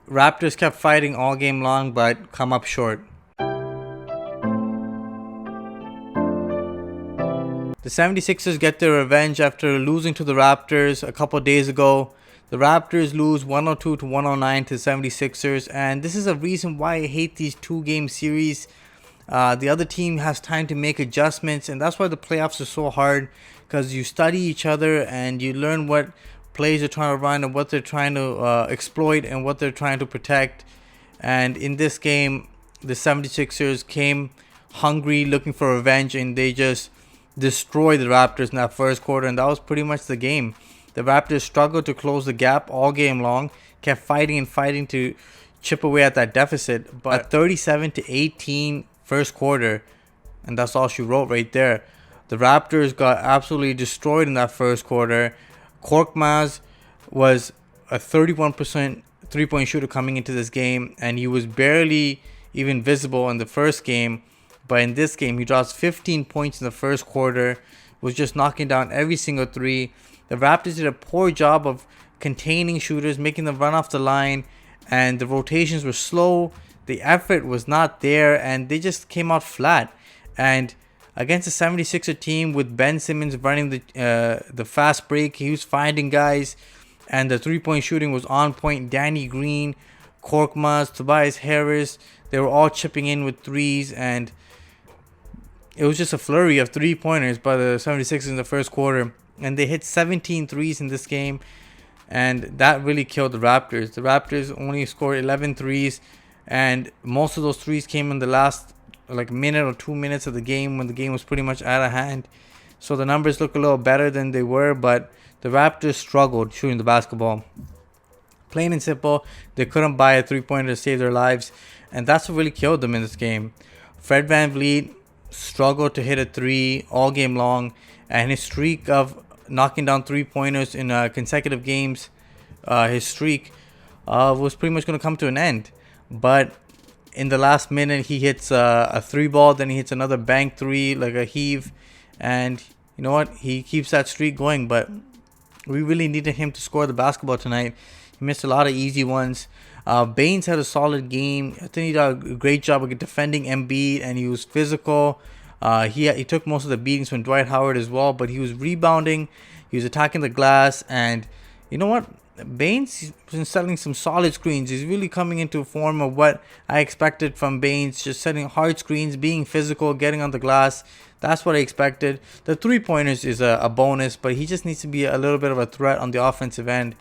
Raptors kept fighting all game long, but come up short. The 76ers get their revenge after losing to the Raptors a couple days ago. The Raptors lose 102 to 109 to the 76ers, and this is a reason why I hate these two-game series. The other team has time to make adjustments, and that's why the playoffs are so hard, because you study each other and you learn what plays they're trying to run and what they're trying to exploit and what they're trying to protect. And in this game, the 76ers came hungry, looking for revenge, and they just destroyed the Raptors in that first quarter, and that was pretty much the game. The Raptors struggled to close the gap all game long, kept fighting and fighting to chip away at that deficit, but at 37 to 18 first quarter, and that's all she wrote right there. The Raptors got absolutely destroyed in that first quarter. Korkmaz was a 31% three-point shooter coming into this game, and he was barely even visible in the first game. But in this game, he drops 15 points in the first quarter, was just knocking down every single three. The Raptors did a poor job of containing shooters, making them run off the line, and the rotations were slow. The effort was not there, and they just came out flat. And against the 76er team with Ben Simmons running the fast break, he was finding guys, and the three-point shooting was on point. Danny Green, Korkmaz, Tobias Harris, they were all chipping in with threes, and it was just a flurry of three-pointers by the 76ers in the first quarter. And they hit 17 threes in this game, and that really killed the Raptors. The Raptors only scored 11 threes, and most of those threes came in the last minute or 2 minutes of the game when the game was pretty much out of hand. So the numbers look a little better than they were, but the Raptors struggled shooting the basketball. Plain and simple, they couldn't buy a three-pointer to save their lives, and that's what really killed them in this game. Fred VanVleet struggled to hit a three all game long, and his streak of knocking down three-pointers in consecutive games, his streak was pretty much going to come to an end. But in the last minute, he hits a three ball, then he hits another bank three, like a heave, and you know what? He keeps that streak going, but we really needed him to score the basketball tonight. He missed a lot of easy ones. Baines had a solid game. I think he did a great job of defending Embiid, and he was physical. He took most of the beatings from Dwight Howard as well, but he was rebounding. He was attacking the glass, and you know what? Baines has been setting some solid screens. He's really coming into a form of what I expected from Baines, just setting hard screens, being physical, getting on the glass. That's what I expected. The three-pointers is a bonus, but he just needs to be a little bit of a threat on the offensive end.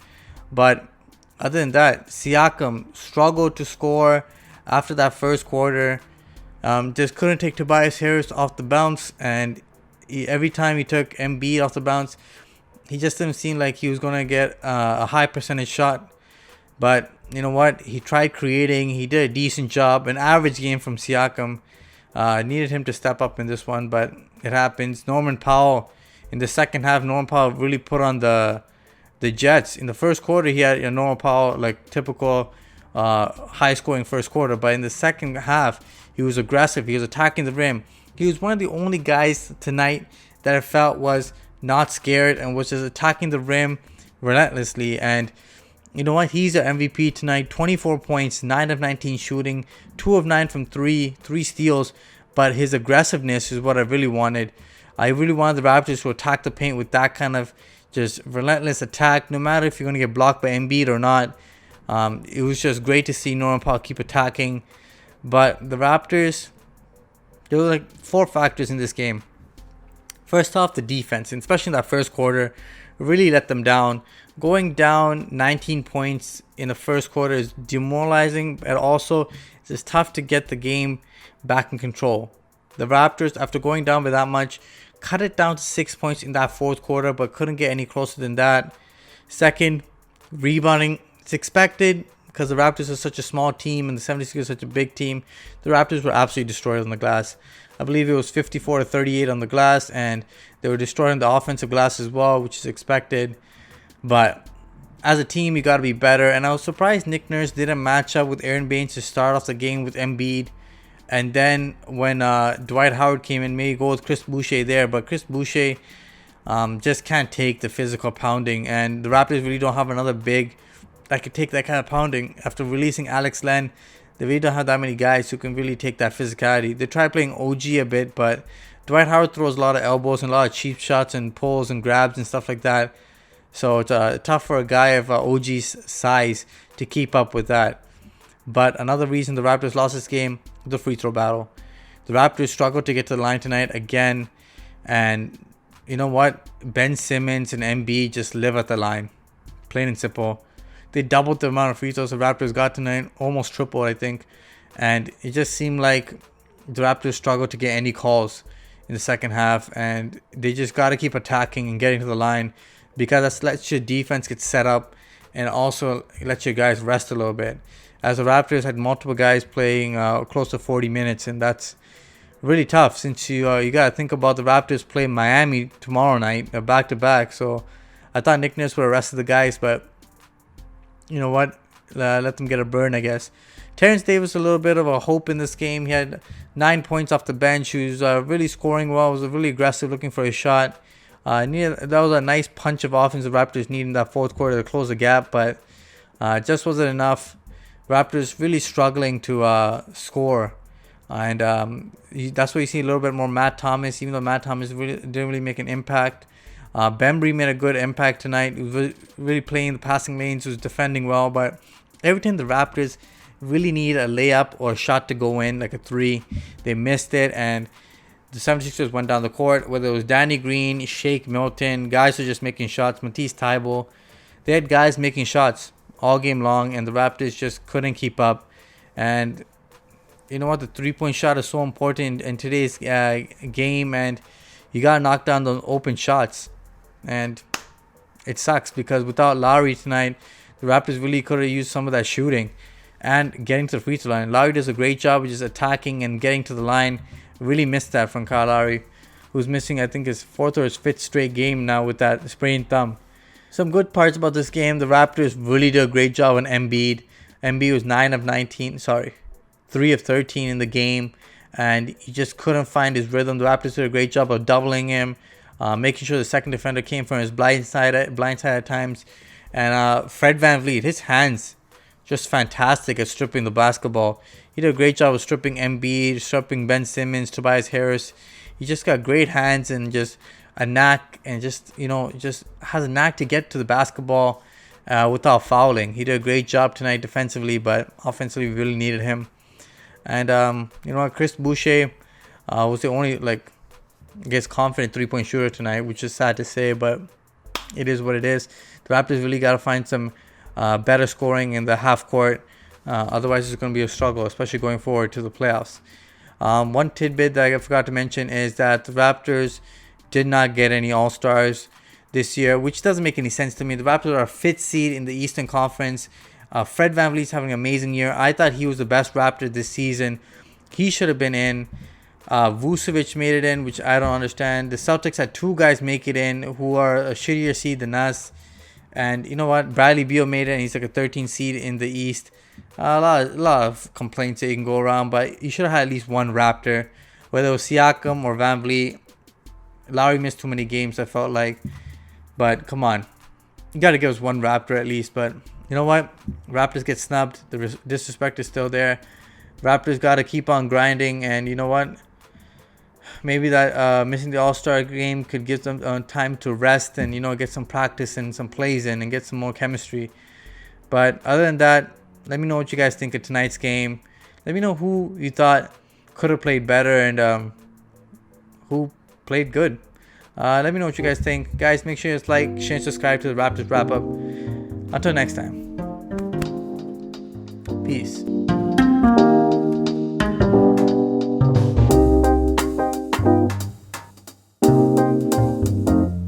But other than that, Siakam struggled to score after that first quarter. Just couldn't take Tobias Harris off the bounce, and every time he took Embiid off the bounce, he just didn't seem like he was going to get a high percentage shot. But you know what? He tried creating. He did a decent job. An average game from Siakam. Needed him to step up in this one, but it happens. Norman Powell, in the second half, Norman Powell really put on the Jets. In the first quarter, he had Norman Powell, like typical high-scoring first quarter. But in the second half, he was aggressive. He was attacking the rim. He was one of the only guys tonight that I felt was not scared and was just attacking the rim relentlessly. And you know what? He's the MVP tonight. 24 points, 9 of 19 shooting, 2 of 9 from 3 steals. But his aggressiveness is what I really wanted. I really wanted the Raptors to attack the paint with that kind of just relentless attack, no matter if you're going to get blocked by Embiid or not. It was just great to see Norman Powell keep attacking. But the Raptors, there were like 4 factors in this game. First off, the defense, and especially in that first quarter, really let them down. Going down 19 points in the first quarter is demoralizing, but also it's just tough to get the game back in control. The Raptors, after going down by that much, cut it down to 6 points in that fourth quarter, but couldn't get any closer than that. Second, rebounding. It's expected because the Raptors are such a small team and the 76ers are such a big team. The Raptors were absolutely destroyed on the glass. I believe it was 54 to 38 on the glass, and they were destroying the offensive glass as well, which is expected. But as a team, you got to be better. And I was surprised Nick Nurse didn't match up with Aaron Baines to start off the game with Embiid. And then when Dwight Howard came in, maybe go with Chris Boucher there. But Chris Boucher just can't take the physical pounding. And the Raptors really don't have another big that could take that kind of pounding. After releasing Alex Len, they really don't have that many guys who can really take that physicality. They try playing OG a bit, but Dwight Howard throws a lot of elbows and a lot of cheap shots and pulls and grabs and stuff like that. So it's tough for a guy of OG's size to keep up with that. But another reason the Raptors lost this game, the free throw battle. The Raptors struggled to get to the line tonight again. And you know what? Ben Simmons and Embiid just live at the line. Plain and simple. They doubled the amount of free throws the Raptors got tonight. Almost tripled, I think. And it just seemed like the Raptors struggled to get any calls in the second half. And they just got to keep attacking and getting to the line, because that lets your defense get set up and also lets your guys rest a little bit. As the Raptors had multiple guys playing close to 40 minutes, and that's really tough, since you got to think about the Raptors play Miami tomorrow night, back to back. So I thought Nick Nurse would have rested the guys, but you know what? Let them get a burn, I guess. Terrence Davis, a little bit of a hope in this game. He had 9 points off the bench. He was really scoring well. Was really aggressive, looking for a shot. That was a nice punch of offense the Raptors needed in that fourth quarter to close the gap, but just wasn't enough. Raptors really struggling to score. And that's why you see a little bit more Matt Thomas, even though Matt Thomas didn't really make an impact. Bembry made a good impact tonight. He was really playing the passing lanes, was defending well, but every time the Raptors really need a layup or a shot to go in, like a three, they missed it, and the 76ers went down the court. Whether it was Danny Green, Shake Milton, guys were just making shots, Matisse Thybulle, they had guys making shots all game long, and the Raptors just couldn't keep up. And you know what? The three-point shot is so important in today's game, and you got to knock down those open shots. And it sucks, because without Lowry tonight, the Raptors really could have used some of that shooting and getting to the free throw line. Lowry does a great job of just attacking and getting to the line. Really missed that from Kyle Lowry, who's missing, I think, his 4th or his 5th straight game now with that sprained thumb. Some good parts about this game: the Raptors really did a great job on Embiid. Embiid was 3 of 13 in the game, and he just couldn't find his rhythm. The Raptors did a great job of doubling him, making sure the second defender came from his blind side at times. And Fred VanVleet, his hands just fantastic at stripping the basketball. He did a great job of stripping Embiid, stripping Ben Simmons, Tobias Harris. He just got great hands and just a knack, and just has a knack to get to the basketball without fouling. He did a great job tonight defensively, but offensively we really needed him. And Chris Boucher was the only confident 3-point shooter tonight, which is sad to say, but it is what it is. The Raptors really got to find some better scoring in the half court. Otherwise, it's going to be a struggle, especially going forward to the playoffs. One tidbit that I forgot to mention is that the Raptors did not get any All-Stars this year, which doesn't make any sense to me. The Raptors are a 5th seed in the Eastern Conference. Fred VanVleet's having an amazing year. I thought he was the best Raptor this season. He should have been in. Vucevic made it in, which I don't understand. The Celtics had 2 guys make it in who are a shittier seed than us. And you know what? Bradley Beal made it, and he's like a 13 seed in the East. A lot of complaints that you can go around, but you should have had at least one Raptor, whether it was Siakam or VanVleet. Lowry missed too many games, I felt like. But come on. You got to give us one Raptor at least. But you know what? Raptors get snubbed. The disrespect is still there. Raptors got to keep on grinding. And you know what? Maybe that missing the All-Star game could give them time to rest and, get some practice and some plays in and get some more chemistry. But other than that, let me know what you guys think of tonight's game. Let me know who you thought could have played better and who played good. Let me know what you guys think. Guys, make sure you like, share, and subscribe to the Raptors Wrap Up. Until next time. Peace.